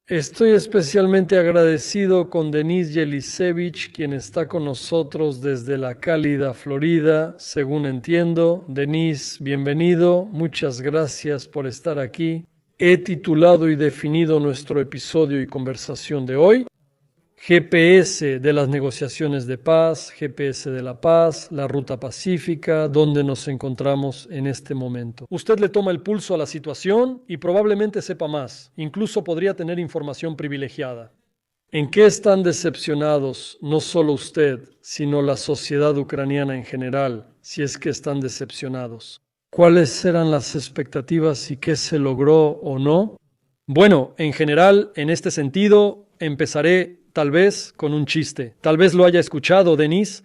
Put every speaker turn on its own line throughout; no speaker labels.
Estoy especialmente agradecido con Denis Jelisevich, quien está con nosotros desde la cálida Florida, según entiendo. Denis, bienvenido. Muchas gracias por estar aquí. He titulado y definido nuestro episodio y conversación de hoy: GPS de las negociaciones de paz, GPS de la paz, la ruta pacífica, donde nos encontramos en este momento. Usted le toma el pulso a la situación y probablemente sepa más, incluso podría tener información privilegiada. ¿En qué están decepcionados no solo usted, sino la sociedad ucraniana en general, si es que están decepcionados? ¿Cuáles eran las expectativas y qué se logró o no? Bueno, en general, en este sentido, empezaré tal vez con un chiste. Tal vez lo haya escuchado, Denis.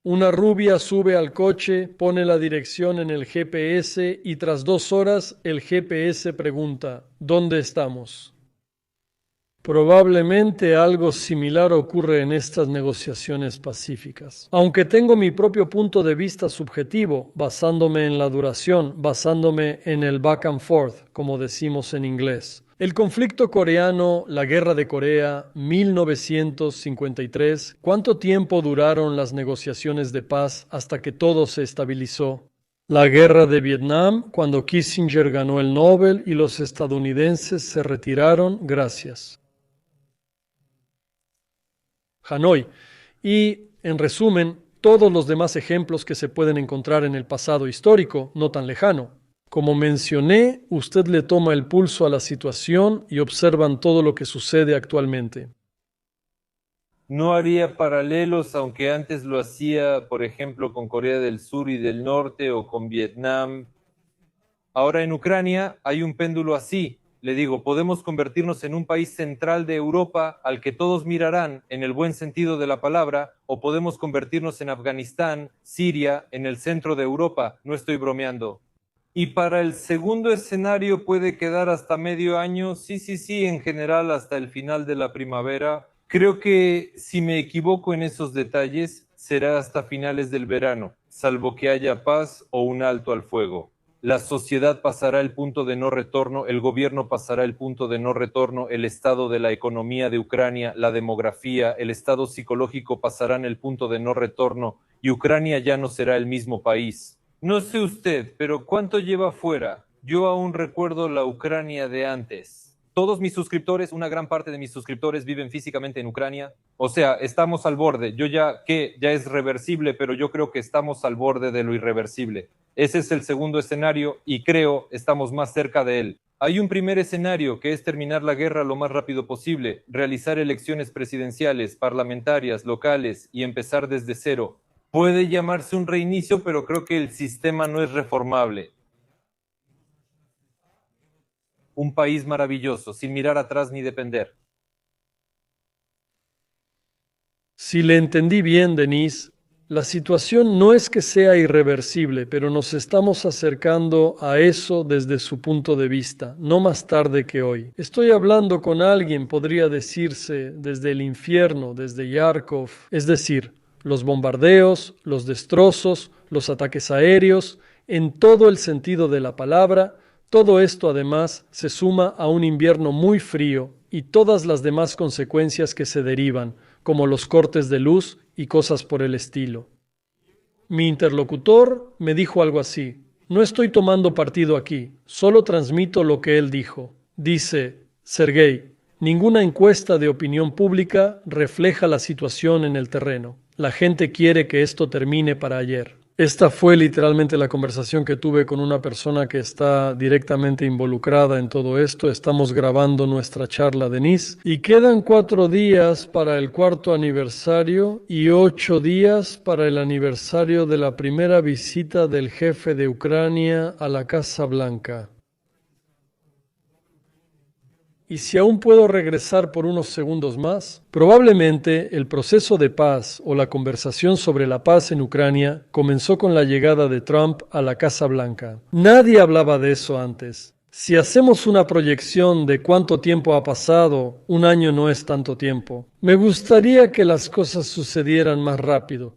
Una rubia sube al coche, pone la dirección en el GPS y tras 2 horas el GPS pregunta: ¿dónde estamos? Probablemente algo similar ocurre en estas negociaciones pacíficas. Aunque tengo mi propio punto de vista subjetivo, basándome en la duración, basándome en el back and forth, como decimos en inglés. El conflicto coreano, la guerra de Corea, 1953, ¿cuánto tiempo duraron las negociaciones de paz hasta que todo se estabilizó? La guerra de Vietnam, cuando Kissinger ganó el Nobel y los estadounidenses se retiraron, gracias. Hanoi, y, en resumen, todos los demás ejemplos que se pueden encontrar en el pasado histórico, no tan lejano. Como mencioné, usted le toma el pulso a la situación y observan todo lo que sucede actualmente.
No haría paralelos, aunque antes lo hacía, por ejemplo, con Corea del Sur y del Norte o con Vietnam. Ahora en Ucrania hay un péndulo así. Le digo, podemos convertirnos en un país central de Europa al que todos mirarán en el buen sentido de la palabra, o podemos convertirnos en Afganistán, Siria, en el centro de Europa. No estoy bromeando. Y para el segundo escenario puede quedar hasta medio año, sí, sí, sí, en general hasta el final de la primavera. Creo que si me equivoco en esos detalles, será hasta finales del verano, salvo que haya paz o un alto al fuego. La sociedad pasará el punto de no retorno, el gobierno pasará el punto de no retorno, el estado de la economía de Ucrania, la demografía, el estado psicológico pasarán el punto de no retorno y Ucrania ya no será el mismo país. No sé usted, pero ¿cuánto lleva fuera? Yo aún recuerdo la Ucrania de antes. Todos mis suscriptores, una gran parte de mis suscriptores viven físicamente en Ucrania. O sea, estamos al borde. Yo ya, que ya es reversible, pero yo creo que estamos al borde de lo irreversible. Ese es el segundo escenario y creo estamos más cerca de él. Hay un primer escenario que es terminar la guerra lo más rápido posible, realizar elecciones presidenciales, parlamentarias, locales y empezar desde cero. Puede llamarse un reinicio, pero creo que el sistema no es reformable. Un país maravilloso, sin mirar atrás ni depender.
Si le entendí bien, Denise, la situación no es que sea irreversible, pero nos estamos acercando a eso desde su punto de vista, no más tarde que hoy. Estoy hablando con alguien, podría decirse, desde el infierno, desde Yarkov, es decir, los bombardeos, los destrozos, los ataques aéreos, en todo el sentido de la palabra. Todo esto además se suma a un invierno muy frío y todas las demás consecuencias que se derivan, como los cortes de luz y cosas por el estilo. Mi interlocutor me dijo algo así: no estoy tomando partido aquí, solo transmito lo que él dijo. Dice: Sergei, ninguna encuesta de opinión pública refleja la situación en el terreno. La gente quiere que esto termine para ayer. Esta fue literalmente la conversación que tuve con una persona que está directamente involucrada en todo esto. Estamos grabando nuestra charla, Denise, y quedan 4 días para el 4º aniversario y 8 días para el aniversario de la primera visita del jefe de Ucrania a la Casa Blanca. Y si aún puedo regresar por unos segundos más, probablemente el proceso de paz o la conversación sobre la paz en Ucrania comenzó con la llegada de Trump a la Casa Blanca. Nadie hablaba de eso antes. Si hacemos una proyección de cuánto tiempo ha pasado, un año no es tanto tiempo. Me gustaría que las cosas sucedieran más rápido.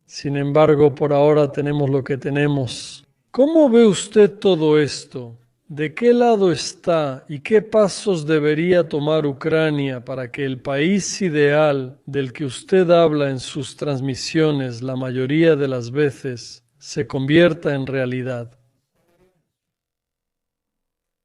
Sin embargo, por ahora tenemos lo que tenemos. ¿Cómo ve usted todo esto? ¿De qué lado está y qué pasos debería tomar Ucrania para que el país ideal del que usted habla en sus transmisiones la mayoría de las veces se convierta en realidad?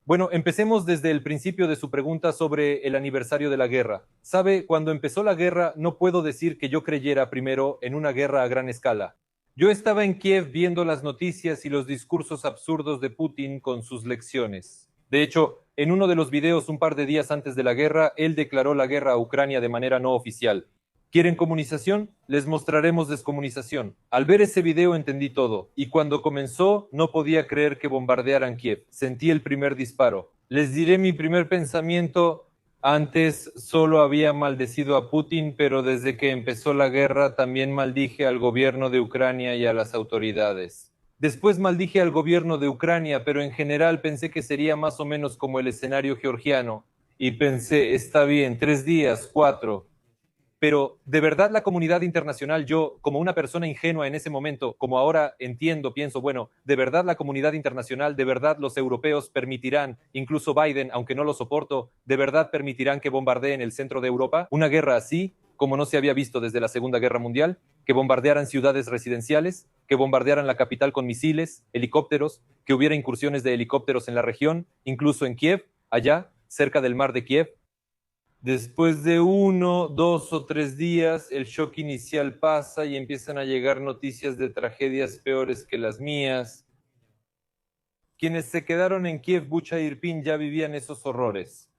Bueno, empecemos desde el principio de su pregunta sobre el aniversario de la guerra. Sabe, cuando empezó la guerra, no puedo decir que yo creyera primero en una guerra a gran escala. Yo estaba en Kiev viendo las noticias y los discursos absurdos de Putin con sus lecciones. De hecho, en uno de los videos un par de días antes de la guerra, él declaró la guerra a Ucrania de manera no oficial. ¿Quieren comunización? Les mostraremos descomunización. Al ver ese video entendí todo, y cuando comenzó no podía creer que bombardearan Kiev. Sentí el primer disparo. Les diré mi primer pensamiento. Antes solo había maldecido a Putin, pero desde que empezó la guerra también maldije al gobierno de Ucrania y a las autoridades. Después maldije al gobierno de Ucrania, pero en general pensé que sería más o menos como el escenario georgiano. Y pensé, está bien, 3 días, 4. Pero de verdad la comunidad internacional, yo como una persona ingenua en ese momento, como ahora entiendo, pienso, bueno, de verdad la comunidad internacional, de verdad los europeos permitirán, incluso Biden, aunque no lo soporto, de verdad permitirán que bombardeen el centro de Europa. Una guerra así, como no se había visto desde la Segunda Guerra Mundial, que bombardearan ciudades residenciales, que bombardearan la capital con misiles, helicópteros, que hubiera incursiones de helicópteros en la región, incluso en Kiev, allá, cerca del mar de Kiev. Después de 1, 2 o 3 días, el shock inicial pasa y empiezan a llegar noticias de tragedias peores que las mías. Quienes se quedaron en Kiev, Bucha e Irpin ya vivían esos horrores.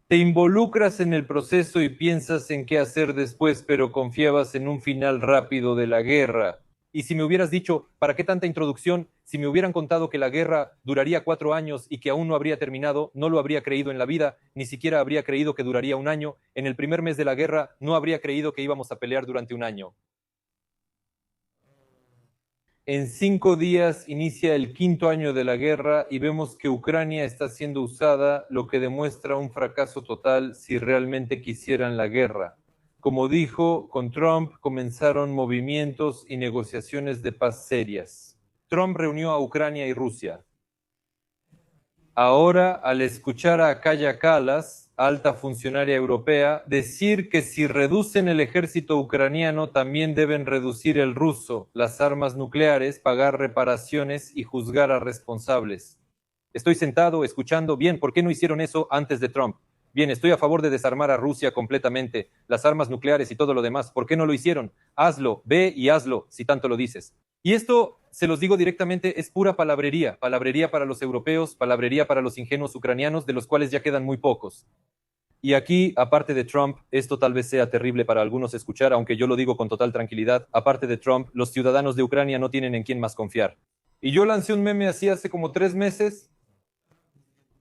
Te involucras en el proceso y piensas en qué hacer después, pero confiabas en un final rápido de la guerra. Y si me hubieras dicho, ¿para qué tanta introducción? Si me hubieran contado que la guerra duraría 4 años y que aún no habría terminado, no lo habría creído en la vida, ni siquiera habría creído que duraría un año. En el primer mes de la guerra no habría creído que íbamos a pelear durante un año. En 5 días inicia el quinto año de la guerra y vemos que Ucrania está siendo usada, lo que demuestra un fracaso total si realmente quisieran la guerra. Como dijo, con Trump comenzaron movimientos y negociaciones de paz serias. Trump reunió a Ucrania y Rusia. Ahora, al escuchar a Kaja Kallas, alta funcionaria europea, decir que si reducen el ejército ucraniano también deben reducir el ruso, las armas nucleares, pagar reparaciones y juzgar a responsables. Estoy sentado escuchando, bien, ¿por qué no hicieron eso antes de Trump? Bien, estoy a favor de desarmar a Rusia completamente, las armas nucleares y todo lo demás. ¿Por qué no lo hicieron? Hazlo, ve y hazlo, si tanto lo dices. Y esto, se los digo directamente, es pura palabrería. Palabrería para los europeos, palabrería para los ingenuos ucranianos, de los cuales ya quedan muy pocos. Y aquí, aparte de Trump, esto tal vez sea terrible para algunos escuchar, aunque yo lo digo con total tranquilidad, aparte de Trump, los ciudadanos de Ucrania no tienen en quién más confiar. Y yo lancé un meme así hace como 3 meses.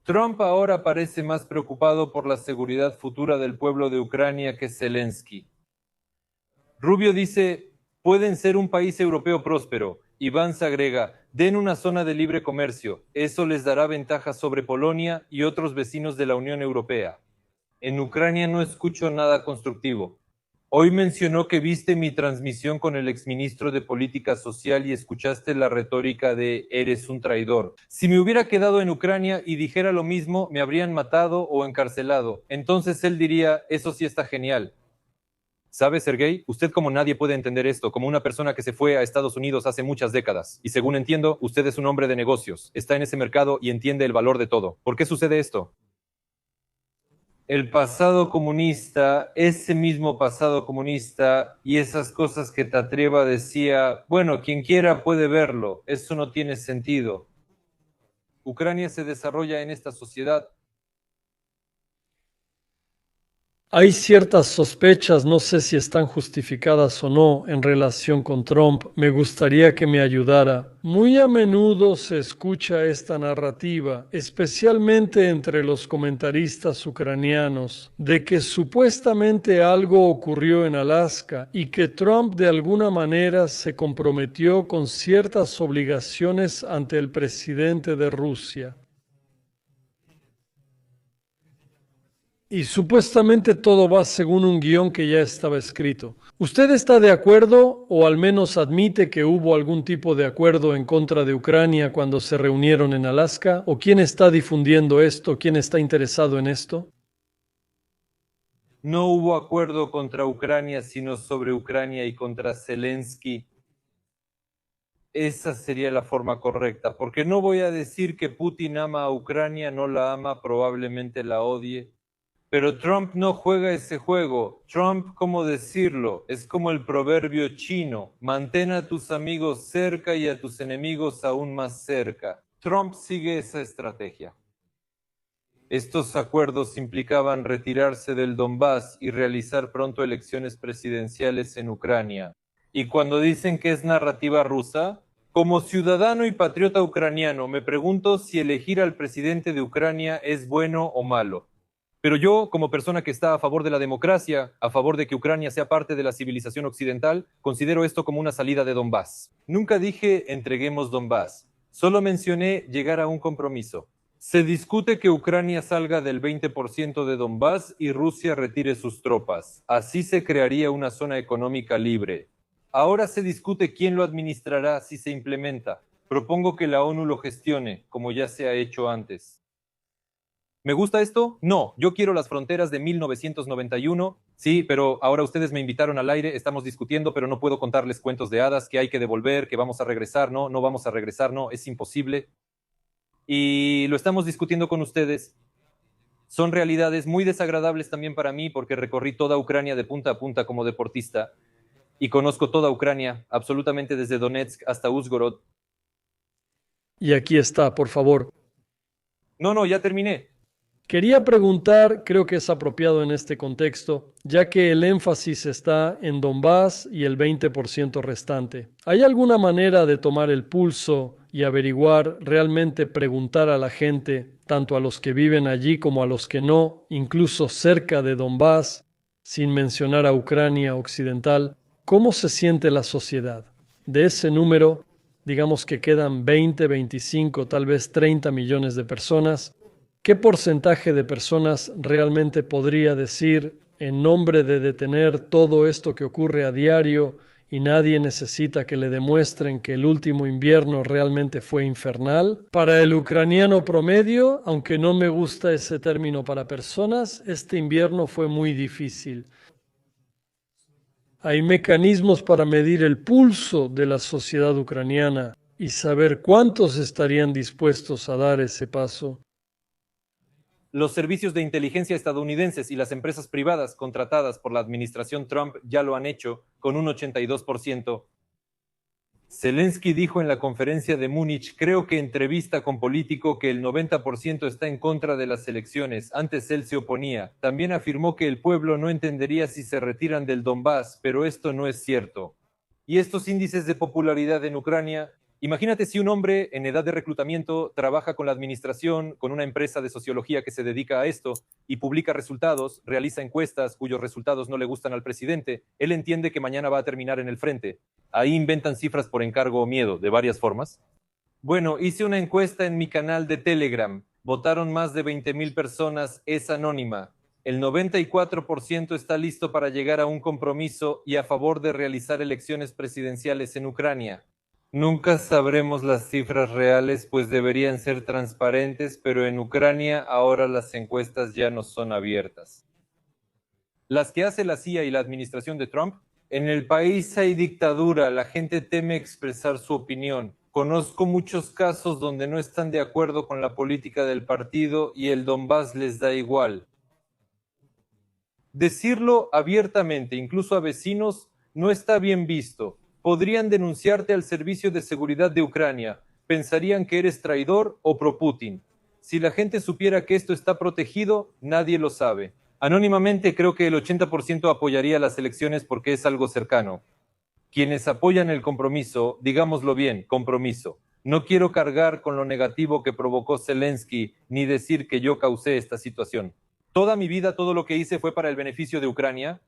Trump ahora parece más preocupado por la seguridad futura del pueblo de Ucrania que Zelensky. Rubio dice, pueden ser un país europeo próspero. Y Vance agrega, den una zona de libre comercio. Eso les dará ventaja sobre Polonia y otros vecinos de la Unión Europea. En Ucrania no escucho nada constructivo. Hoy mencionó que viste mi transmisión con el exministro de Política Social y escuchaste la retórica de eres un traidor. Si me hubiera quedado en Ucrania y dijera lo mismo, me habrían matado o encarcelado. Entonces él diría, eso sí está genial. ¿Sabe, Sergei? Usted como nadie puede entender esto, como una persona que se fue a Estados Unidos hace muchas décadas. Y según entiendo, usted es un hombre de negocios, está en ese mercado y entiende el valor de todo. ¿Por qué sucede esto? El pasado comunista, ese mismo pasado comunista y esas cosas que Tatreva decía, bueno, quien quiera puede verlo, eso no tiene sentido. Ucrania se desarrolla en esta sociedad.
Hay ciertas sospechas, no sé si están justificadas o no, en relación con Trump. Me gustaría que me ayudara. Muy a menudo se escucha esta narrativa, especialmente entre los comentaristas ucranianos, de que supuestamente algo ocurrió en Alaska y que Trump de alguna manera se comprometió con ciertas obligaciones ante el presidente de Rusia. Y supuestamente todo va según un guión que ya estaba escrito. ¿Usted está de acuerdo o al menos admite que hubo algún tipo de acuerdo en contra de Ucrania cuando se reunieron en Alaska? ¿O quién está difundiendo esto? ¿Quién está interesado en esto?
No hubo acuerdo contra Ucrania, sino sobre Ucrania y contra Zelensky. Esa sería la forma correcta, porque no voy a decir que Putin ama a Ucrania, no la ama, probablemente la odie, pero Trump no juega ese juego. Trump, ¿cómo decirlo? Es como el proverbio chino, mantén a tus amigos cerca y a tus enemigos aún más cerca. Trump sigue esa estrategia. Estos acuerdos implicaban retirarse del Donbass y realizar pronto elecciones presidenciales en Ucrania. Y cuando dicen que es narrativa rusa, como ciudadano y patriota ucraniano, me pregunto si elegir al presidente de Ucrania es bueno o malo. Pero yo, como persona que está a favor de la democracia, a favor de que Ucrania sea parte de la civilización occidental, considero esto como una salida de Donbass. Nunca dije entreguemos Donbass, solo mencioné llegar a un compromiso. Se discute que Ucrania salga del 20% de Donbass y Rusia retire sus tropas. Así se crearía una zona económica libre. Ahora se discute quién lo administrará si se implementa. Propongo que la ONU lo gestione, como ya se ha hecho antes. ¿Me gusta esto? No, yo quiero las fronteras de 1991. Sí, pero ahora ustedes me invitaron al aire, estamos discutiendo, pero no puedo contarles cuentos de hadas, que hay que devolver, que vamos a regresar, no, no vamos a regresar, no, es imposible. Y lo estamos discutiendo con ustedes. Son realidades muy desagradables también para mí porque recorrí toda Ucrania de punta a punta como deportista y conozco toda Ucrania, absolutamente desde Donetsk hasta Uzhgorod.
Y aquí está, por favor.
No, no, ya terminé.
Quería preguntar, creo que es apropiado en este contexto, ya que el énfasis está en Donbass y el 20% restante. ¿Hay alguna manera de tomar el pulso y averiguar, realmente preguntar a la gente, tanto a los que viven allí como a los que no, incluso cerca de Donbass, sin mencionar a Ucrania occidental, cómo se siente la sociedad? De ese número, digamos que quedan 20, 25, tal vez 30 millones de personas. ¿Qué porcentaje de personas realmente podría decir, en nombre de detener todo esto que ocurre a diario y nadie necesita que le demuestren que el último invierno realmente fue infernal? Para el ucraniano promedio, aunque no me gusta ese término para personas, este invierno fue muy difícil. Hay mecanismos para medir el pulso de la sociedad ucraniana y saber cuántos estarían dispuestos a dar ese paso.
Los servicios de inteligencia estadounidenses y las empresas privadas contratadas por la administración Trump ya lo han hecho con un 82%. Zelensky dijo en la conferencia de Múnich, creo que entrevista con Político, que el 90% está en contra de las elecciones. Antes él se oponía. También afirmó que el pueblo no entendería si se retiran del Donbass, pero esto no es cierto. Y estos índices de popularidad en Ucrania, imagínate si un hombre en edad de reclutamiento trabaja con la administración, con una empresa de sociología que se dedica a esto y publica resultados, realiza encuestas cuyos resultados no le gustan al presidente, él entiende que mañana va a terminar en el frente. Ahí inventan cifras por encargo o miedo, de varias formas. Bueno, hice una encuesta en mi canal de Telegram. Votaron más de 20,000 personas, es anónima. El 94% está listo para llegar a un compromiso y a favor de realizar elecciones presidenciales en Ucrania. Nunca sabremos las cifras reales, pues deberían ser transparentes, pero en Ucrania ahora las encuestas ya no son abiertas. Las que hace la CIA y la administración de Trump. En el país hay dictadura, la gente teme expresar su opinión. Conozco muchos casos donde no están de acuerdo con la política del partido y el Donbass les da igual. Decirlo abiertamente, incluso a vecinos, no está bien visto. Podrían denunciarte al Servicio de Seguridad de Ucrania. Pensarían que eres traidor o pro-Putin. Si la gente supiera que esto está protegido, nadie lo sabe. Anónimamente creo que el 80% apoyaría las elecciones porque es algo cercano. Quienes apoyan el compromiso, digámoslo bien, compromiso. No quiero cargar con lo negativo que provocó Zelensky, ni decir que yo causé esta situación. Toda mi vida, todo lo que hice fue para el beneficio de Ucrania.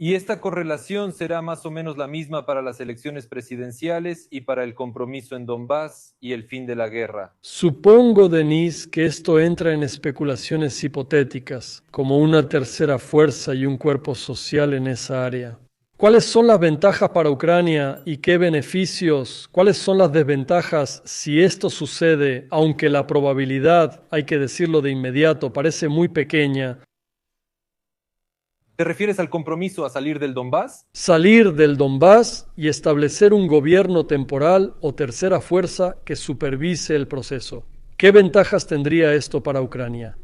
Y esta correlación será más o menos la misma para las elecciones presidenciales y para el compromiso en Donbass y el fin de la guerra.
Supongo, Denise, que esto entra en especulaciones hipotéticas, como una tercera fuerza y un cuerpo social en esa área. ¿Cuáles son las ventajas para Ucrania y qué beneficios? ¿Cuáles son las desventajas si esto sucede, aunque la probabilidad, hay que decirlo de inmediato, parece muy pequeña?
¿Te refieres al compromiso a salir del Donbass?
Salir del Donbass y establecer un gobierno temporal o tercera fuerza que supervise el proceso. ¿Qué ventajas tendría esto para Ucrania?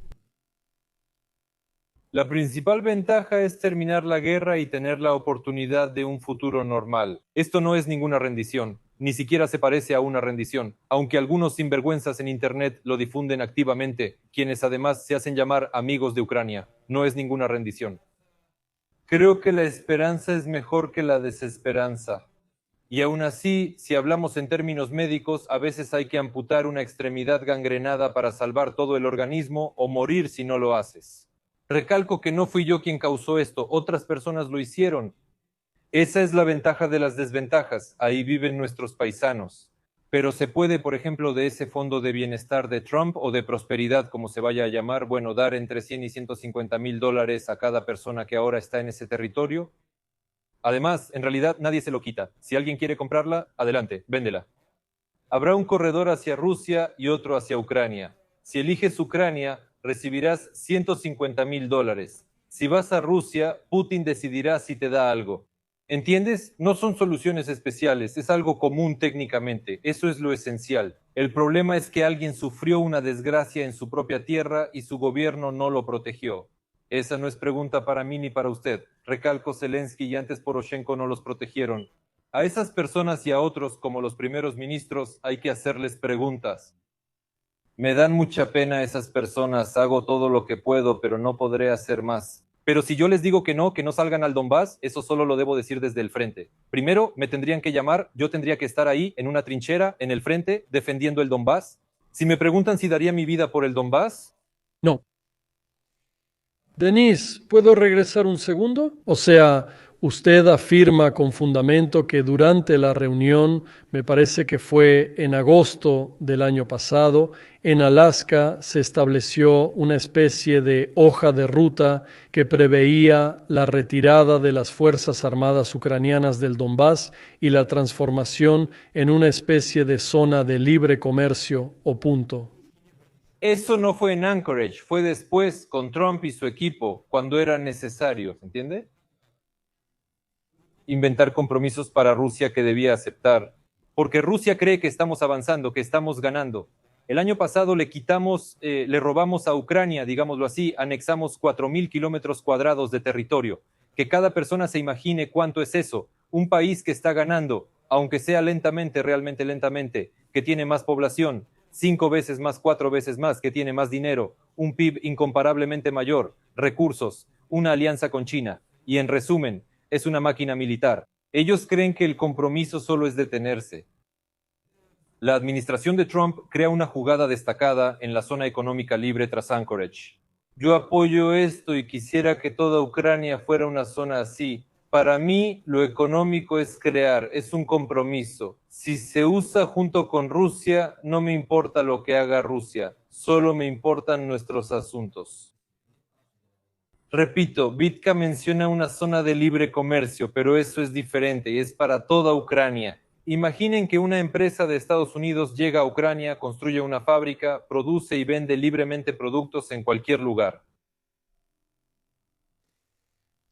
La principal ventaja es terminar la guerra y tener la oportunidad de un futuro normal. Esto no es ninguna rendición, ni siquiera se parece a una rendición, aunque algunos sinvergüenzas en Internet lo difunden activamente, quienes además se hacen llamar amigos de Ucrania. No es ninguna rendición. Creo que la esperanza es mejor que la desesperanza. Y aún así, si hablamos en términos médicos, a veces hay que amputar una extremidad gangrenada para salvar todo el organismo o morir si no lo haces. Recalco que no fui yo quien causó esto, otras personas lo hicieron. Esa es la ventaja de las desventajas, ahí viven nuestros paisanos. Pero se puede, por ejemplo, de ese fondo de bienestar de Trump o de prosperidad, como se vaya a llamar, bueno, dar entre 100 y 150 mil dólares a cada persona que ahora está en ese territorio. Además, en realidad nadie se lo quita. Si alguien quiere comprarla, adelante, véndela. Habrá un corredor hacia Rusia y otro hacia Ucrania. Si eliges Ucrania, recibirás 150 mil dólares. Si vas a Rusia, Putin decidirá si te da algo. ¿Entiendes? No son soluciones especiales, es algo común técnicamente. Eso es lo esencial. El problema es que alguien sufrió una desgracia en su propia tierra y su gobierno no lo protegió. Esa no es pregunta para mí ni para usted. Recalco, Zelensky y antes Poroshenko no los protegieron. A esas personas y a otros, como los primeros ministros, hay que hacerles preguntas. Me dan mucha pena esas personas, hago todo lo que puedo, pero no podré hacer más. Pero si yo les digo que no salgan al Donbass, eso solo lo debo decir desde el frente. Primero me tendrían que llamar, yo tendría que estar ahí, en una trinchera, en el frente, defendiendo el Donbass. Si me preguntan si daría mi vida por el Donbass,
No. Denise, ¿puedo regresar un segundo? O sea, usted afirma con fundamento que durante la reunión, me parece que fue en agosto del año pasado, en Alaska se estableció una especie de hoja de ruta que preveía la retirada de las Fuerzas Armadas ucranianas del Donbass y la transformación en una especie de zona de libre comercio o punto.
eso no fue en Anchorage, fue después con Trump y su equipo, cuando era necesario, ¿se entiende? Inventar compromisos para Rusia que debía aceptar, porque Rusia cree que estamos avanzando, que estamos ganando. El año pasado le robamos a Ucrania, digámoslo así, anexamos 4.000 kilómetros cuadrados de territorio. Que cada persona se imagine cuánto es eso. Un país que está ganando, aunque sea lentamente, realmente lentamente, que tiene más población, 5 veces más, 4 veces más, que tiene más dinero, un PIB incomparablemente mayor, recursos, una alianza con China. Y en resumen, es una máquina militar. Ellos creen que el compromiso solo es detenerse. La administración de Trump crea una jugada destacada en la zona económica libre tras Anchorage. Yo apoyo esto y quisiera que toda Ucrania fuera una zona así. Para mí, lo económico es crear, es un compromiso. Si se usa junto con Rusia, no me importa lo que haga Rusia, solo me importan nuestros asuntos. Repito, Vitka menciona una zona de libre comercio, pero eso es diferente y es para toda Ucrania. Imaginen que una empresa de Estados Unidos llega a Ucrania, construye una fábrica, produce y vende libremente productos en cualquier lugar.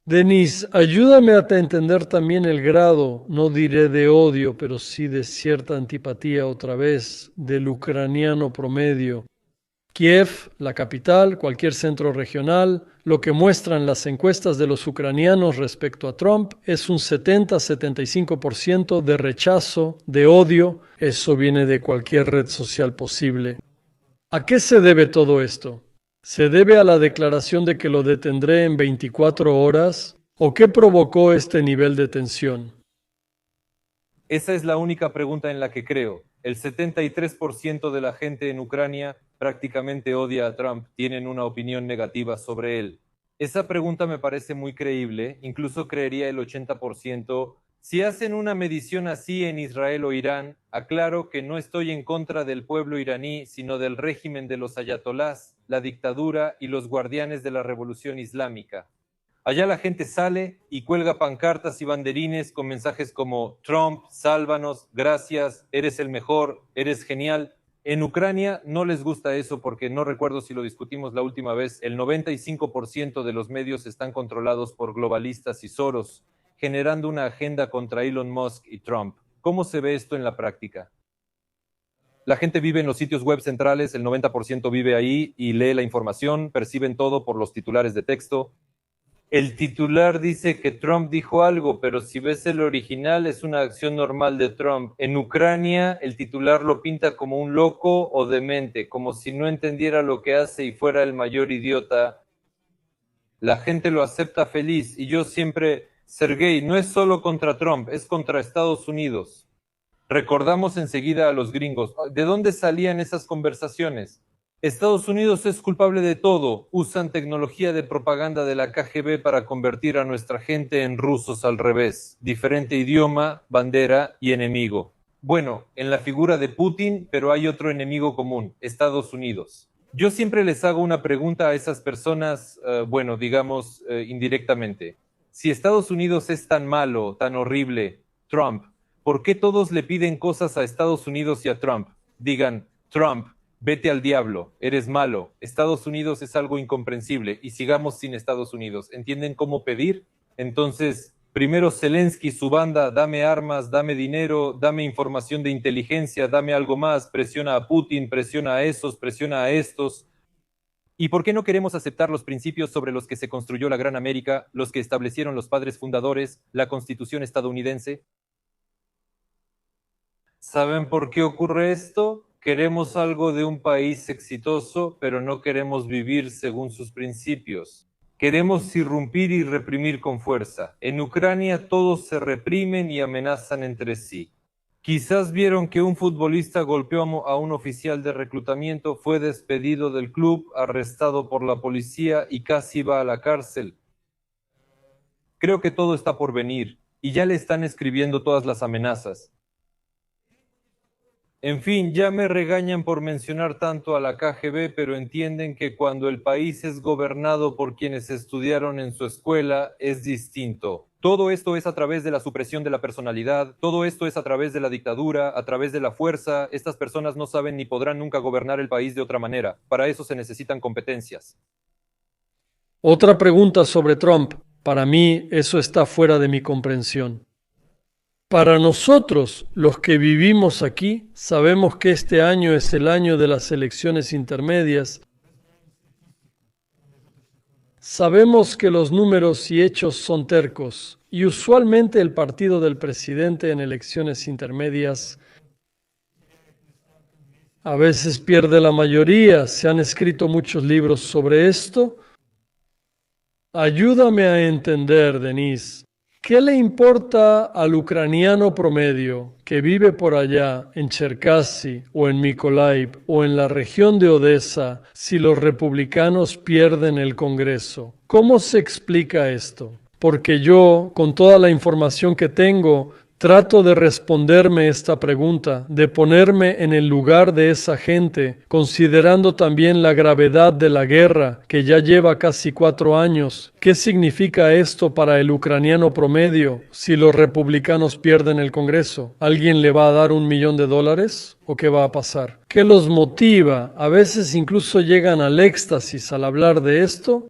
Denise, ayúdame a entender también el grado, no diré de odio, pero sí de cierta antipatía otra vez del ucraniano promedio. Kiev, la capital, cualquier centro regional, lo que muestran las encuestas de los ucranianos respecto a Trump es un 70-75% de rechazo, de odio. Eso viene de cualquier red social posible. ¿A qué se debe todo esto? ¿Se debe a la declaración de que lo detendré en 24 horas? ¿O qué provocó este nivel de tensión?
Esa es la única pregunta en la que creo. El 73% de la gente en Ucrania prácticamente odia a Trump, tienen una opinión negativa sobre él. Esa pregunta me parece muy creíble, incluso creería el 80%. Si hacen una medición así en Israel o Irán, aclaro que no estoy en contra del pueblo iraní, sino del régimen de los ayatolás, la dictadura y los guardianes de la revolución islámica. Allá la gente sale y cuelga pancartas y banderines con mensajes como Trump, sálvanos, gracias, eres el mejor, eres genial. En Ucrania no les gusta eso porque no recuerdo si lo discutimos la última vez, el 95% de los medios están controlados por globalistas y Soros, generando una agenda contra Elon Musk y Trump. ¿Cómo se ve esto en la práctica? La gente vive en los sitios web centrales, el 90% vive ahí y lee la información, perciben todo por los titulares de texto. El titular dice que Trump dijo algo, pero si ves el original es una acción normal de Trump. En Ucrania el titular lo pinta como un loco o demente, como si no entendiera lo que hace y fuera el mayor idiota. La gente lo acepta feliz y yo siempre, Sergei, no es solo contra Trump, es contra Estados Unidos. Recordamos enseguida a los gringos. ¿De dónde salían esas conversaciones? Estados Unidos es culpable de todo. Usan tecnología de propaganda de la KGB para convertir a nuestra gente en rusos al revés. Diferente idioma, bandera y enemigo. Bueno, en la figura de Putin, pero hay otro enemigo común, Estados Unidos. Yo siempre les hago una pregunta a esas personas, digamos indirectamente. Si Estados Unidos es tan malo, tan horrible, Trump, ¿por qué todos le piden cosas a Estados Unidos y a Trump? Digan, Trump, vete al diablo, eres malo, Estados Unidos es algo incomprensible y sigamos sin Estados Unidos. ¿Entienden cómo pedir? Entonces, primero Zelensky, su banda, dame armas, dame dinero, dame información de inteligencia, dame algo más, presiona a Putin, presiona a esos, presiona a estos. ¿Y por qué no queremos aceptar los principios sobre los que se construyó la Gran América, los que establecieron los padres fundadores, la Constitución estadounidense? ¿Saben por qué ocurre esto? Queremos algo de un país exitoso, pero no queremos vivir según sus principios. Queremos irrumpir y reprimir con fuerza. En Ucrania todos se reprimen y amenazan entre sí. Quizás vieron que un futbolista golpeó a un oficial de reclutamiento, fue despedido del club, arrestado por la policía y casi va a la cárcel. Creo que todo está por venir y ya le están escribiendo todas las amenazas. En fin, ya me regañan por mencionar tanto a la KGB, pero entienden que cuando el país es gobernado por quienes estudiaron en su escuela, es distinto. Todo esto es a través de la supresión de la personalidad, todo esto es a través de la dictadura, a través de la fuerza. Estas personas no saben ni podrán nunca gobernar el país de otra manera. Para eso se necesitan competencias.
Otra pregunta sobre Trump. Para mí eso está fuera de mi comprensión. Para nosotros, los que vivimos aquí, sabemos que este año es el año de las elecciones intermedias. Sabemos que los números y hechos son tercos, y usualmente el partido del presidente en elecciones intermedias a veces pierde la mayoría. Se han escrito muchos libros sobre esto. Ayúdame a entender, Denise. ¿Qué le importa al ucraniano promedio que vive por allá, en Cherkasy o en Mykolaiv o en la región de Odessa, si los republicanos pierden el Congreso? ¿Cómo se explica esto? Porque yo, con toda la información que tengo, trato de responderme esta pregunta, de ponerme en el lugar de esa gente, considerando también la gravedad de la guerra que ya lleva casi 4 años. ¿Qué significa esto para el ucraniano promedio si los republicanos pierden el Congreso? ¿Alguien le va a dar $1.000.000 o qué va a pasar? ¿Qué los motiva? A veces incluso llegan al éxtasis al hablar de esto.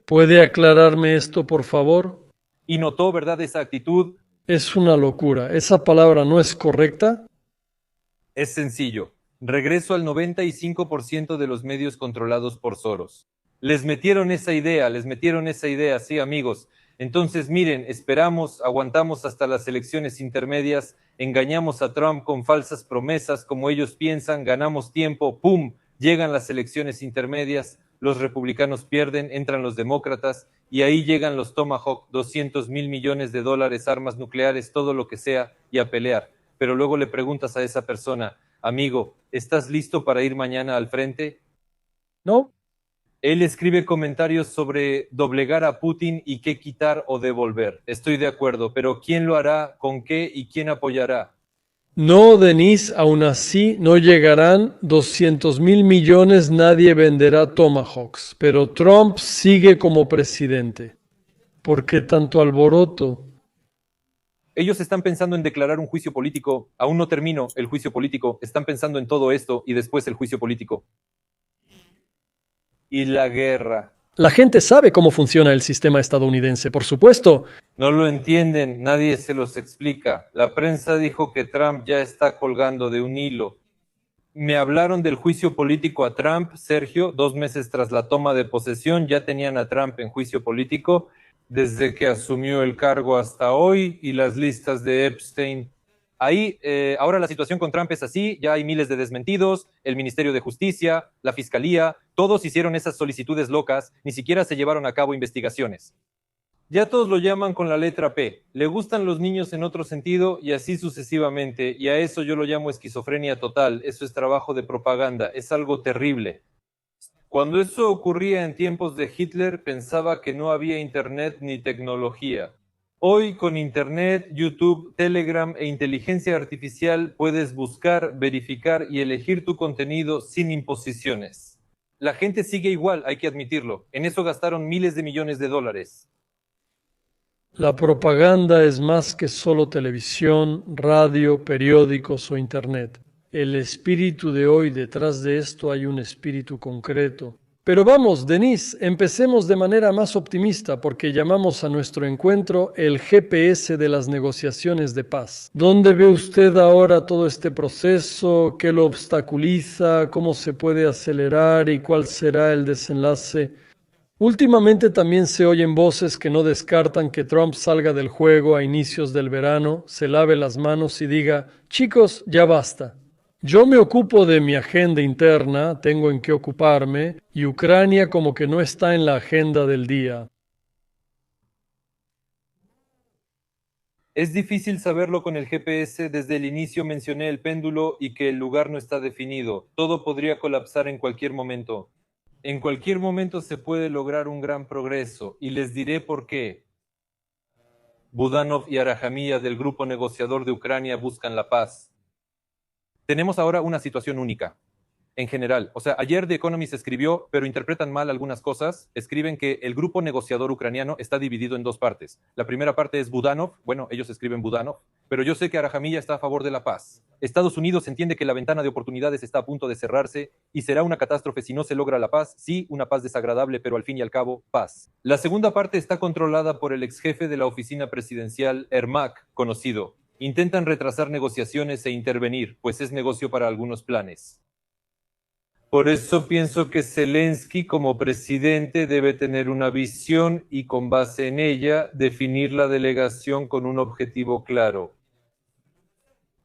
¿Puede aclararme esto, por favor?
Y notó, ¿verdad?, esa actitud.
Es una locura. ¿Esa palabra no es correcta?
Es sencillo. Regreso al 95% de los medios controlados por Soros. Les metieron esa idea, sí, amigos. Entonces, miren, esperamos, aguantamos hasta las elecciones intermedias, engañamos a Trump con falsas promesas, como ellos piensan, ganamos tiempo, ¡pum!, llegan las elecciones intermedias, los republicanos pierden, entran los demócratas, y ahí llegan los Tomahawk, $200 millones, armas nucleares, todo lo que sea, y a pelear. Pero luego le preguntas a esa persona, amigo, ¿estás listo para ir mañana al frente?
No.
Él escribe comentarios sobre doblegar a Putin y qué quitar o devolver. Estoy de acuerdo, pero ¿quién lo hará? ¿Con qué? ¿Y quién apoyará?
No, Denise, aún así no llegarán 200.000 millones, nadie venderá Tomahawks, pero Trump sigue como presidente. ¿Por qué tanto alboroto?
Ellos están pensando en declarar un juicio político. Aún no termino el juicio político. Están pensando en todo esto y después el juicio político. Y la guerra.
La gente sabe cómo funciona el sistema estadounidense, por supuesto.
No lo entienden, nadie se los explica. La prensa dijo que Trump ya está colgando de un hilo. Me hablaron del juicio político a Trump, Sergio, 2 meses tras la toma de posesión, ya tenían a Trump en juicio político desde que asumió el cargo hasta hoy y las listas de Epstein. Ahí, ahora la situación con Trump es así, ya hay miles de desmentidos, el Ministerio de Justicia, la Fiscalía, todos hicieron esas solicitudes locas, ni siquiera se llevaron a cabo investigaciones. Ya todos lo llaman con la letra P. Le gustan los niños en otro sentido y así sucesivamente. Y a eso yo lo llamo esquizofrenia total. Eso es trabajo de propaganda. Es algo terrible. Cuando eso ocurría en tiempos de Hitler, pensaba que no había internet ni tecnología. Hoy con internet, YouTube, Telegram e inteligencia artificial puedes buscar, verificar y elegir tu contenido sin imposiciones. La gente sigue igual, hay que admitirlo. En eso gastaron miles de millones de dólares.
La propaganda es más que solo televisión, radio, periódicos o internet. El espíritu de hoy, detrás de esto hay un espíritu concreto. Pero vamos, Denise, empecemos de manera más optimista porque llamamos a nuestro encuentro el GPS de las negociaciones de paz. ¿Dónde ve usted ahora todo este proceso? ¿Qué lo obstaculiza? ¿Cómo se puede acelerar? ¿Y cuál será el desenlace? Últimamente también se oyen voces que no descartan que Trump salga del juego a inicios del verano, se lave las manos y diga, chicos, ya basta. Yo me ocupo de mi agenda interna, tengo en qué ocuparme, y Ucrania como que no está en la agenda del día.
Es difícil saberlo con el GPS. Desde el inicio mencioné el péndulo y que el lugar no está definido. Todo podría colapsar en cualquier momento. En cualquier momento se puede lograr un gran progreso, y les diré por qué. Budanov y Arahamiya del grupo negociador de Ucrania buscan la paz. Tenemos ahora una situación única. En general, o sea, ayer The Economist escribió, pero interpretan mal algunas cosas, escriben que el grupo negociador ucraniano está dividido en dos partes. La primera parte es Budanov, bueno, ellos escriben Budanov, pero yo sé que Arahamiya está a favor de la paz. Estados Unidos entiende que la ventana de oportunidades está a punto de cerrarse y será una catástrofe si no se logra la paz. Sí, una paz desagradable, pero al fin y al cabo, paz. La segunda parte está controlada por el ex jefe de la oficina presidencial, Ermak, conocido. Intentan retrasar negociaciones e intervenir, pues es negocio para algunos planes. Por eso pienso que Zelensky como presidente debe tener una visión y con base en ella definir la delegación con un objetivo claro.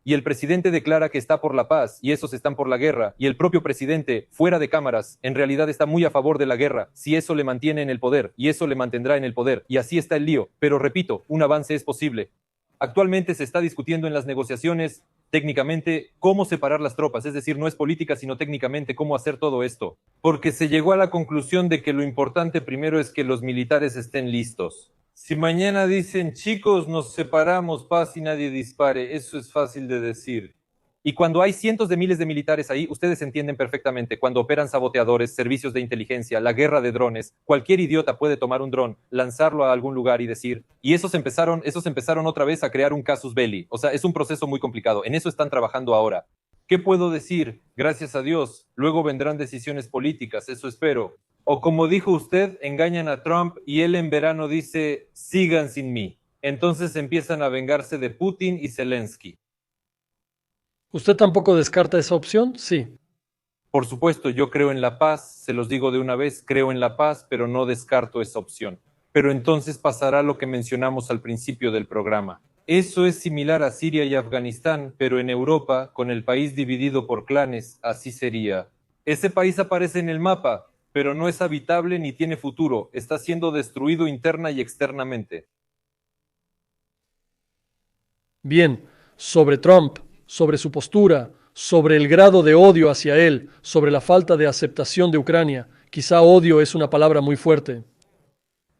Y el presidente declara que está por la paz y esos están por la guerra. Y el propio presidente, fuera de cámaras, en realidad está muy a favor de la guerra, si eso le mantiene en el poder, y eso le mantendrá en el poder. Y así está el lío. Pero repito, un avance es posible. Actualmente se está discutiendo en las negociaciones técnicamente cómo separar las tropas, es decir, no es política, sino técnicamente cómo hacer todo esto. Porque se llegó a la conclusión de que lo importante primero es que los militares estén listos. Si mañana dicen, chicos, nos separamos, paz y nadie dispare, eso es fácil de decir. Y cuando hay cientos de miles de militares ahí, ustedes entienden perfectamente, cuando operan saboteadores, servicios de inteligencia, la guerra de drones, cualquier idiota puede tomar un dron, lanzarlo a algún lugar y decir, y esos empezaron otra vez a crear un casus belli. O sea, es un proceso muy complicado. En eso están trabajando ahora. ¿Qué puedo decir? Gracias a Dios. Luego vendrán decisiones políticas, eso espero. O como dijo usted, engañan a Trump y él en verano dice, sigan sin mí. Entonces empiezan a vengarse de Putin y Zelensky.
¿Usted tampoco descarta esa opción? Sí.
Por supuesto, yo creo en la paz, se los digo de una vez, creo en la paz, pero no descarto esa opción. Pero entonces pasará lo que mencionamos al principio del programa. Eso es similar a Siria y Afganistán, pero en Europa, con el país dividido por clanes, así sería. Ese país aparece en el mapa, pero no es habitable ni tiene futuro, está siendo destruido interna y externamente.
Bien, sobre Trump, sobre su postura, sobre el grado de odio hacia él, sobre la falta de aceptación de Ucrania, Quizá odio es una palabra muy fuerte.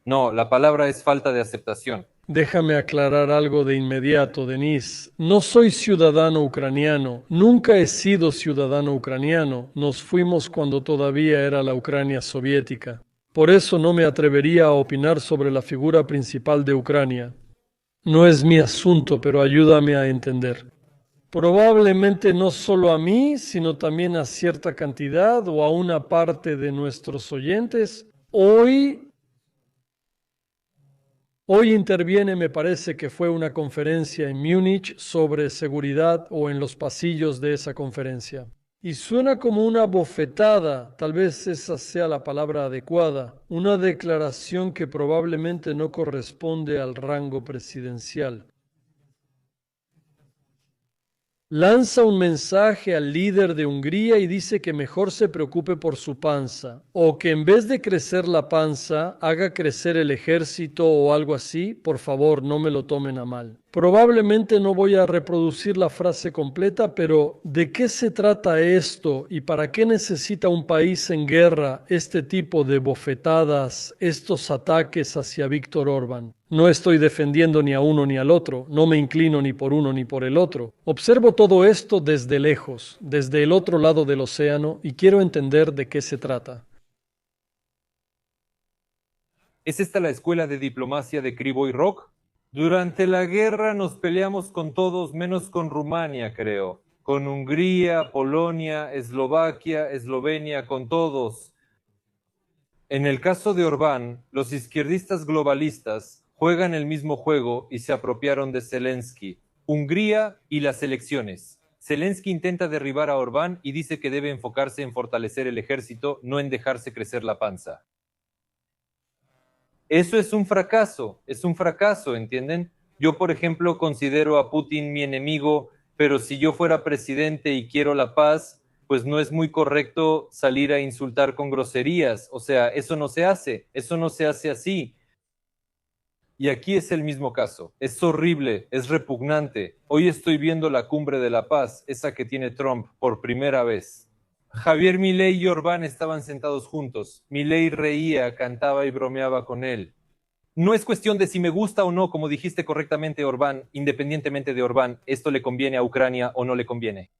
No, la palabra es falta de aceptación.
Déjame aclarar algo de inmediato, Denis. No soy ciudadano ucraniano, nunca he sido ciudadano ucraniano. Nos fuimos cuando todavía era la Ucrania soviética. Por eso no me atrevería a opinar sobre la figura principal de Ucrania. No es mi asunto, pero ayúdame a entender. Probablemente no solo a mí, sino también a cierta cantidad o a una parte de nuestros oyentes, Hoy interviene, me parece que fue una conferencia en Múnich sobre seguridad o en los pasillos de esa conferencia. Y suena como una bofetada, tal vez esa sea la palabra adecuada, una declaración que probablemente no corresponde al rango presidencial. Lanza un mensaje al líder de Hungría y dice que mejor se preocupe por su panza, o que en vez de crecer la panza, haga crecer el ejército o algo así. Por favor, no me lo tomen a mal. Probablemente no voy a reproducir la frase completa, pero ¿de qué se trata esto y para qué necesita un país en guerra este tipo de bofetadas, estos ataques hacia Víctor Orbán? No estoy defendiendo ni a uno ni al otro, no me inclino ni por uno ni por el otro. Observo todo esto desde lejos, desde el otro lado del océano, y quiero entender de qué se trata.
¿Es esta la escuela de diplomacia de Krivoy Rog? Durante la guerra nos peleamos con todos menos con Rumania, creo. Con Hungría, Polonia, Eslovaquia, Eslovenia, con todos. En el caso de Orbán, los izquierdistas globalistas juegan el mismo juego y se apropiaron de Zelensky, Hungría y las elecciones. Zelensky intenta derribar a Orbán y dice que debe enfocarse en fortalecer el ejército, no en dejarse crecer la panza. Eso es un fracaso, ¿entienden? Yo, por ejemplo, considero a Putin mi enemigo, pero si yo fuera presidente y quiero la paz, pues no es muy correcto salir a insultar con groserías. O sea, eso no se hace así. Y aquí es el mismo caso. Es horrible, es repugnante. Hoy estoy viendo la cumbre de la paz, esa que tiene Trump por primera vez. Javier Milei y Orbán estaban sentados juntos. Milei reía, cantaba y bromeaba con él. No es cuestión de si me gusta o no, como dijiste correctamente, Orbán, independientemente de Orbán, esto le conviene a Ucrania o no le conviene.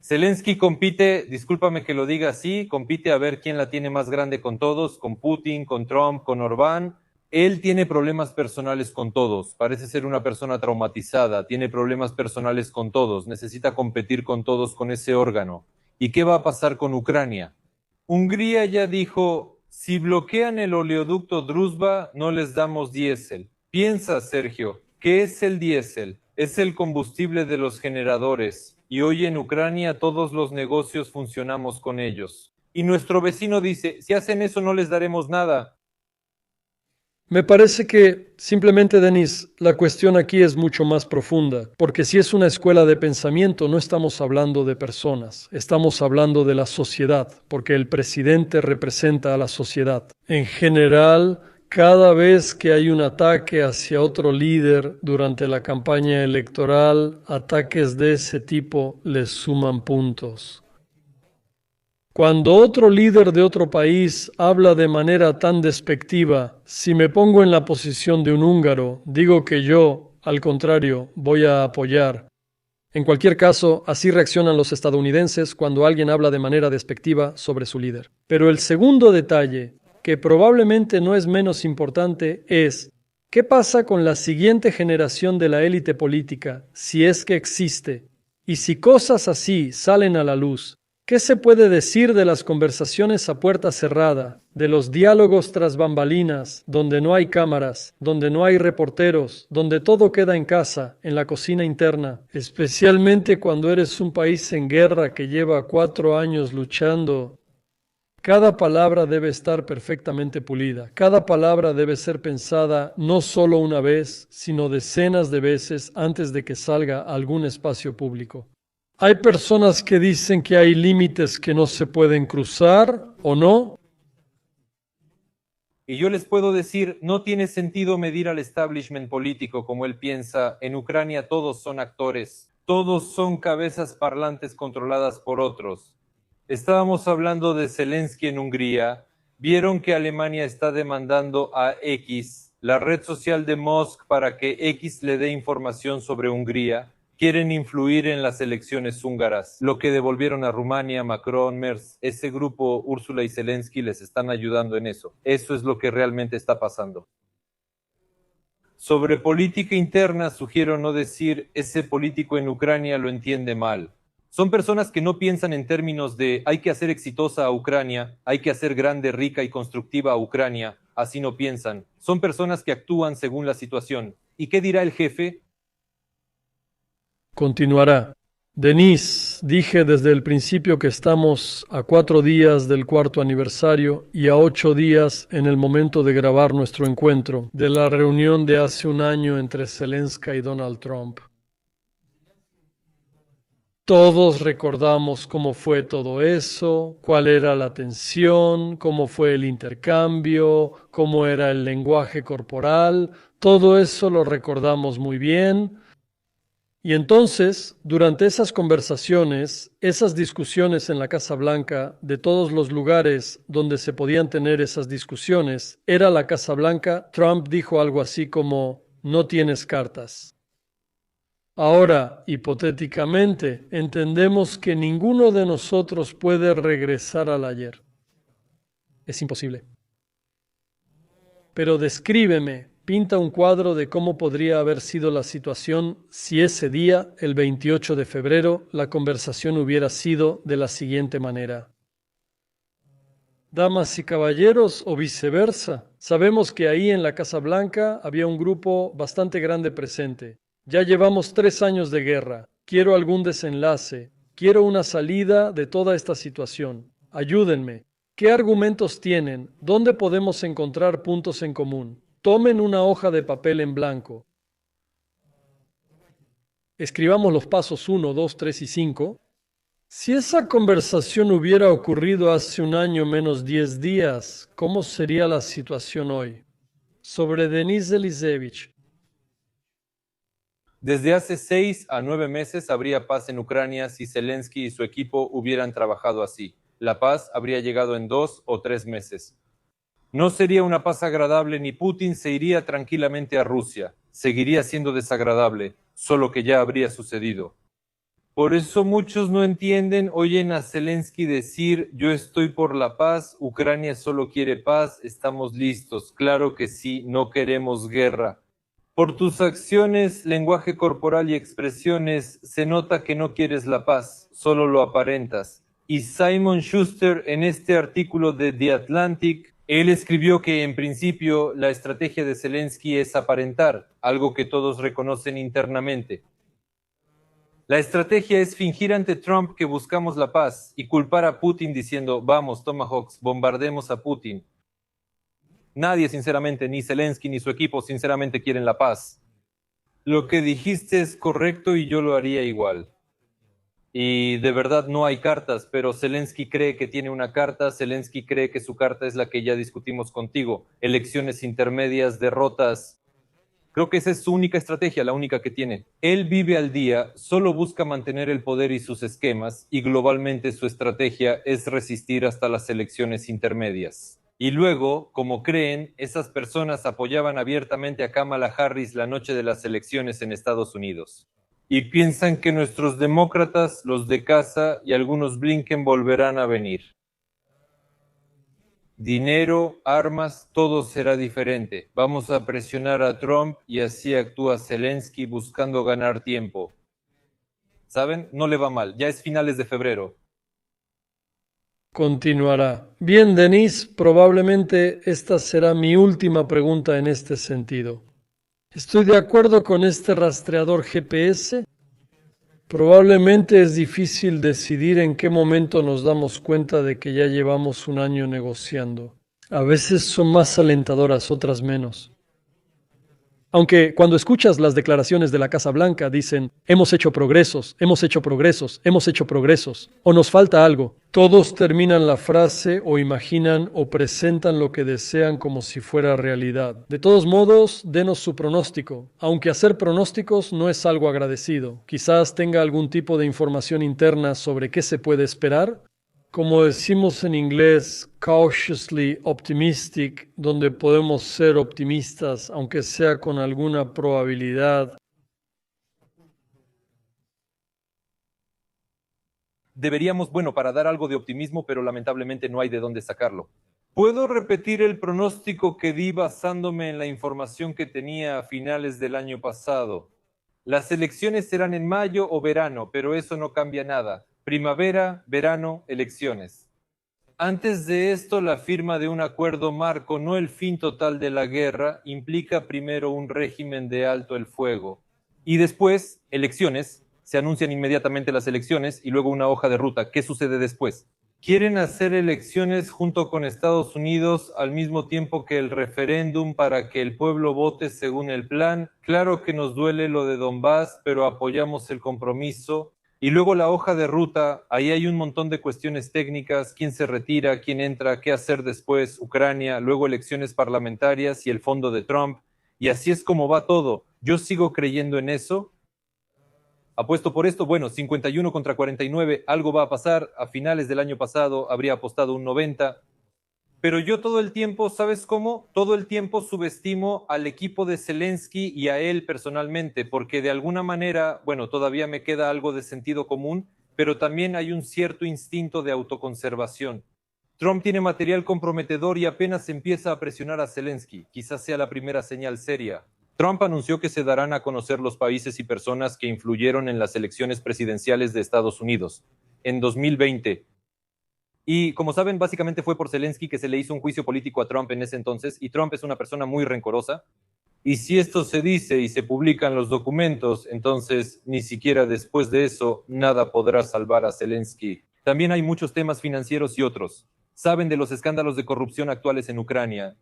Zelensky compite, discúlpame que lo diga así, compite a ver quién la tiene más grande con todos, con Putin, con Trump, con Orbán. Él tiene problemas personales con todos, parece ser una persona traumatizada, tiene problemas personales con todos, necesita competir con todos con ese órgano. ¿Y qué va a pasar con Ucrania? Hungría ya dijo, si bloquean el oleoducto Druzhba, no les damos diésel. Piensa, Sergio, ¿qué es el diésel? Es el combustible de los generadores. Y hoy en Ucrania todos los negocios funcionamos con ellos. Y nuestro vecino dice, si hacen eso no les daremos nada.
Me parece que simplemente, Denis, la cuestión aquí es mucho más profunda, porque si es una escuela de pensamiento, no estamos hablando de personas, estamos hablando de la sociedad, porque el presidente representa a la sociedad. En general, cada vez que hay un ataque hacia otro líder durante la campaña electoral, ataques de ese tipo les suman puntos. Cuando otro líder de otro país habla de manera tan despectiva, si me pongo en la posición de un húngaro, digo que yo, al contrario, voy a apoyar. En cualquier caso, así reaccionan los estadounidenses cuando alguien habla de manera despectiva sobre su líder. Pero el segundo detalle, que probablemente no es menos importante, es ¿qué pasa con la siguiente generación de la élite política, si es que existe? Y si cosas así salen a la luz, ¿qué se puede decir de las conversaciones a puerta cerrada, de los diálogos tras bambalinas, donde no hay cámaras, donde no hay reporteros, donde todo queda en casa, en la cocina interna, especialmente cuando eres un país en guerra que lleva 4 años luchando? Cada palabra debe estar perfectamente pulida. Cada palabra debe ser pensada no solo una vez, sino decenas de veces antes de que salga a algún espacio público. Hay personas que dicen que hay límites que no se pueden cruzar o no.
Y yo les puedo decir, no tiene sentido medir al establishment político como él piensa. En Ucrania todos son actores, todos son cabezas parlantes controladas por otros. Estábamos hablando de Zelensky en Hungría Vieron que Alemania está demandando a X, la red social de Musk, para que X le dé información sobre Hungría. Quieren influir en las elecciones húngaras. Lo que devolvieron a Rumania, Macron, Merz, ese grupo, Úrsula y Zelensky, les están ayudando en eso. Eso es lo que realmente está pasando. Sobre política interna, sugiero no decir ese político en Ucrania lo entiende mal. Son personas que no piensan en términos de hay que hacer exitosa a Ucrania, hay que hacer grande, rica y constructiva a Ucrania. Así no piensan. Son personas que actúan según la situación. ¿Y qué dirá el jefe?
Continuará. Denise, dije desde el principio que estamos a 4 días del cuarto aniversario y a 8 días en el momento de grabar nuestro encuentro, de la reunión de hace un año entre Zelensky y Donald Trump. Todos recordamos cómo fue todo eso, cuál era la tensión, cómo fue el intercambio, cómo era el lenguaje corporal, todo eso lo recordamos muy bien. Y entonces, durante esas conversaciones, esas discusiones en la Casa Blanca, de todos los lugares donde se podían tener esas discusiones, era la Casa Blanca, Trump dijo algo así como, no tienes cartas. Ahora, hipotéticamente, entendemos que ninguno de nosotros puede regresar al ayer. Es imposible. Pero descríbeme, pinta un cuadro de cómo podría haber sido la situación si ese día, el 28 de febrero, la conversación hubiera sido de la siguiente manera. Damas y caballeros, o viceversa, sabemos que ahí en la Casa Blanca había un grupo bastante grande presente. Ya llevamos 3 años de guerra. Quiero algún desenlace. Quiero una salida de toda esta situación. Ayúdenme. ¿Qué argumentos tienen? ¿Dónde podemos encontrar puntos en común? Tomen una hoja de papel en blanco. Escribamos los pasos 1, 2, 3 y 5. Si esa conversación hubiera ocurrido hace un año menos 10 días, ¿cómo sería la situación hoy? Sobre Denis Elisevich.
Desde hace 6 a 9 meses habría paz en Ucrania si Zelensky y su equipo hubieran trabajado así. La paz habría llegado en 2 o 3 meses. No sería una paz agradable ni Putin se iría tranquilamente a Rusia. Seguiría siendo desagradable, solo que ya habría sucedido. Por eso muchos no entienden, oyen a Zelensky decir, yo estoy por la paz, Ucrania solo quiere paz, estamos listos. Claro que sí, no queremos guerra. Por tus acciones, lenguaje corporal y expresiones, se nota que no quieres la paz, solo lo aparentas. Y Simon Schuster, en este artículo de The Atlantic, él escribió que en principio la estrategia de Zelensky es aparentar, algo que todos reconocen internamente. La estrategia es fingir ante Trump que buscamos la paz y culpar a Putin diciendo, vamos, Tomahawks, bombardemos a Putin. Nadie, sinceramente, ni Zelensky ni su equipo, sinceramente quieren la paz. Lo que dijiste es correcto y yo lo haría igual. Y de verdad no hay cartas, pero Zelensky cree que tiene una carta, Zelensky cree que su carta es la que ya discutimos contigo, elecciones intermedias, derrotas. Creo que esa es su única estrategia, la única que tiene. Él vive al día, solo busca mantener el poder y sus esquemas, y globalmente su estrategia es resistir hasta las elecciones intermedias. Y luego, como creen, esas personas apoyaban abiertamente a Kamala Harris la noche de las elecciones en Estados Unidos. Y piensan que nuestros demócratas, los de casa y algunos Blinken volverán a venir. Dinero, armas, todo será diferente. Vamos a presionar a Trump y así actúa Zelensky buscando ganar tiempo. ¿Saben? No le va mal. Ya es finales de febrero.
Continuará. Bien, Denise, probablemente esta será mi última pregunta en este sentido. ¿Estoy de acuerdo con este rastreador GPS? Probablemente es difícil decidir en qué momento nos damos cuenta de que ya llevamos un año negociando. A veces son más alentadoras, otras menos. Aunque cuando escuchas las declaraciones de la Casa Blanca dicen, hemos hecho progresos, hemos hecho progresos, hemos hecho progresos, o nos falta algo, todos terminan la frase o imaginan o presentan lo que desean como si fuera realidad. De todos modos, denos su pronóstico, aunque hacer pronósticos no es algo agradecido. Quizás tenga algún tipo de información interna sobre qué se puede esperar. como decimos en inglés, cautiously optimistic, donde podemos ser optimistas, aunque sea con alguna probabilidad.
Deberíamos, bueno, para dar algo de optimismo, pero lamentablemente no hay de dónde sacarlo. ¿Puedo repetir el pronóstico que di basándome en la información que tenía a finales del año pasado? Las elecciones serán en mayo o verano, pero eso no cambia nada. Primavera, verano, elecciones. Antes de esto, la firma de un acuerdo marco, no el fin total de la guerra, implica primero un régimen de alto el fuego. Y después, elecciones. Se anuncian inmediatamente las elecciones y luego una hoja de ruta. ¿Qué sucede después? Quieren hacer elecciones junto con Estados Unidos al mismo tiempo que el referéndum para que el pueblo vote según el plan. Claro que nos duele lo de Donbass, pero apoyamos el compromiso. Y luego la hoja de ruta, ahí hay un montón de cuestiones técnicas, quién se retira, quién entra, qué hacer después, Ucrania, luego elecciones parlamentarias y el fondo de Trump. Y así es como va todo. Yo sigo creyendo en eso. Apuesto por esto, bueno, 51 contra 49, algo va a pasar. A finales del año pasado habría apostado un 90. Pero yo todo el tiempo, ¿sabes cómo? Todo el tiempo subestimo al equipo de Zelensky y a él personalmente, porque de alguna manera, bueno, todavía me queda algo de sentido común, pero también hay un cierto instinto de autoconservación. Trump tiene material comprometedor y apenas empieza a presionar a Zelensky. Quizás sea la primera señal seria. Trump anunció que se darán a conocer los países y personas que influyeron en las elecciones presidenciales de Estados Unidos en 2020. Y como saben, básicamente fue por Zelensky que se le hizo un juicio político a Trump en ese entonces, y Trump es una persona muy rencorosa. Y si esto se dice y se publican los documentos, entonces ni siquiera después de eso nada podrá salvar a Zelensky. También hay muchos temas financieros y otros. Saben de los escándalos de corrupción actuales en Ucrania.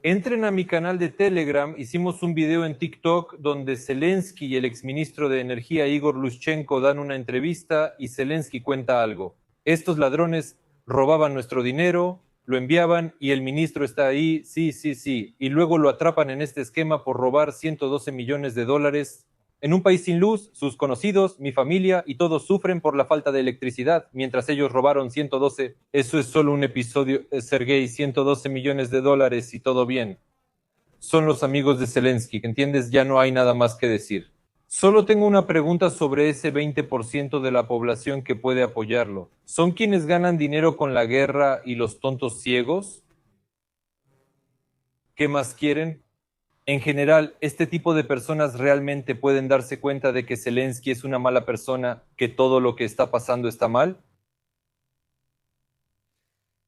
Entren a mi canal de Telegram, hicimos un video en TikTok donde Zelensky y el exministro de Energía Igor Lushchenko dan una entrevista y Zelensky cuenta algo. Estos ladrones robaban nuestro dinero, lo enviaban y el ministro está ahí, sí, sí, sí, y luego lo atrapan en este esquema por robar 112 millones de dólares. En un país sin luz, sus conocidos, mi familia y todos sufren por la falta de electricidad, mientras ellos robaron 112. Eso es solo un episodio, Sergei, 112 millones de dólares y todo bien. Son los amigos de Zelensky, ¿entiendes? Ya no hay nada más que decir. Solo tengo una pregunta sobre ese 20% de la población que puede apoyarlo. ¿Son quienes ganan dinero con la guerra y los tontos ciegos? ¿Qué más quieren? En general, este tipo de personas realmente pueden darse cuenta de que Zelensky es una mala persona, que todo lo que está pasando está mal.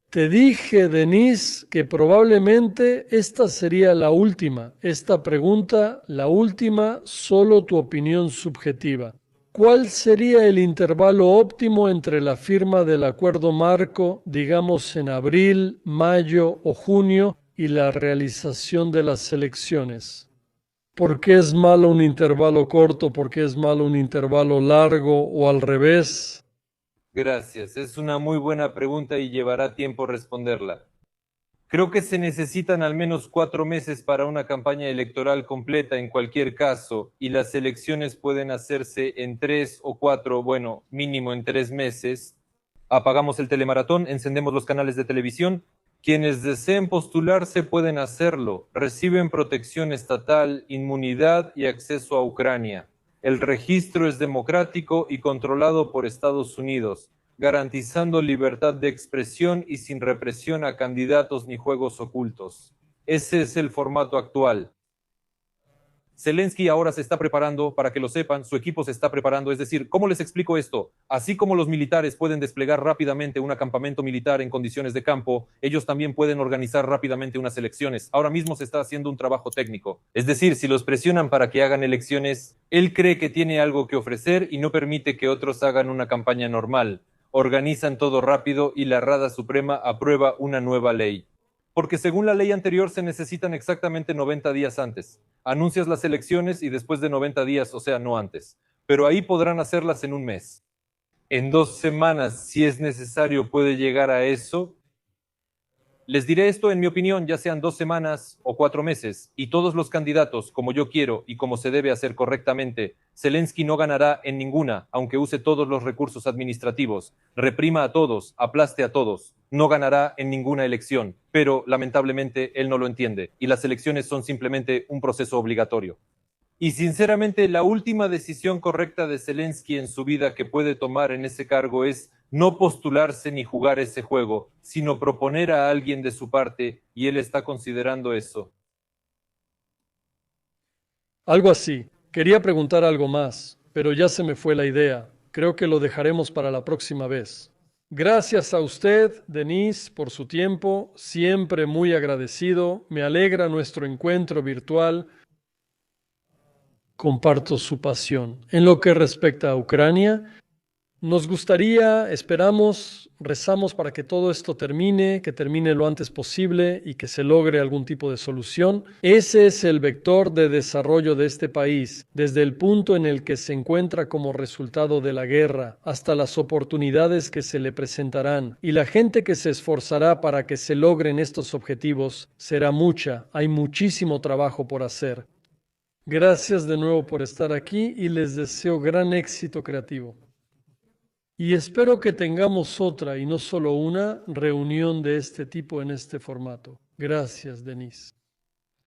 Te dije, Denise, que probablemente esta sería la última. Esta pregunta, la última, solo tu opinión subjetiva. ¿Cuál sería el intervalo óptimo entre la firma del acuerdo marco, digamos en abril, mayo o junio, y la realización de las elecciones? ¿Por qué es malo un intervalo corto? ¿Por qué es malo un intervalo largo o al revés?
Gracias, es una muy buena pregunta y llevará tiempo responderla. Creo que se necesitan al menos 4 meses para una campaña electoral completa en cualquier caso, y las elecciones pueden hacerse en 3 o 4, bueno, mínimo en 3 meses. Apagamos el telemaratón, encendemos los canales de televisión. Quienes deseen postularse pueden hacerlo. Reciben protección estatal, inmunidad y acceso a Ucrania. El registro es democrático y controlado por Estados Unidos, garantizando libertad de expresión y sin represión a candidatos ni juegos ocultos. Ese es el formato actual. Zelensky ahora se está preparando, para que lo sepan, su equipo se está preparando. Es decir, ¿cómo les explico esto? Así como los militares pueden desplegar rápidamente un acampamento militar en condiciones de campo, ellos también pueden organizar rápidamente unas elecciones. Ahora mismo se está haciendo un trabajo técnico. Es decir, si los presionan para que hagan elecciones, él cree que tiene algo que ofrecer y no permite que otros hagan una campaña normal. Organizan todo rápido y la Rada Suprema aprueba una nueva ley. Porque según la ley anterior se necesitan exactamente 90 días antes. Anuncias las elecciones y después de 90 días, o sea, no antes. Pero ahí podrán hacerlas en un mes. En 2 semanas, si es necesario, puede llegar a eso. Les diré esto en mi opinión, ya sean 2 semanas o 4 meses, y todos los candidatos, como yo quiero y como se debe hacer correctamente, Zelensky no ganará en ninguna, aunque use todos los recursos administrativos, reprima a todos, aplaste a todos. No ganará en ninguna elección, pero lamentablemente él no lo entiende, y las elecciones son simplemente un proceso obligatorio. Y sinceramente, la última decisión correcta de Zelensky en su vida que puede tomar en ese cargo es no postularse ni jugar ese juego, sino proponer a alguien de su parte, y él está considerando eso.
Algo así. Quería preguntar algo más, pero ya se me fue la idea. Creo que lo dejaremos para la próxima vez. Gracias a usted, Denise, por su tiempo. Siempre muy agradecido. Me alegra nuestro encuentro virtual. Comparto su pasión. En lo que respecta a Ucrania, nos gustaría, esperamos, rezamos para que todo esto termine, que termine lo antes posible y que se logre algún tipo de solución. Ese es el vector de desarrollo de este país, desde el punto en el que se encuentra como resultado de la guerra hasta las oportunidades que se le presentarán. Y la gente que se esforzará para que se logren estos objetivos será mucha. Hay muchísimo trabajo por hacer. Gracias de nuevo por estar aquí y les deseo gran éxito creativo. Y espero que tengamos otra y no solo una reunión de este tipo en este formato. Gracias, Denise.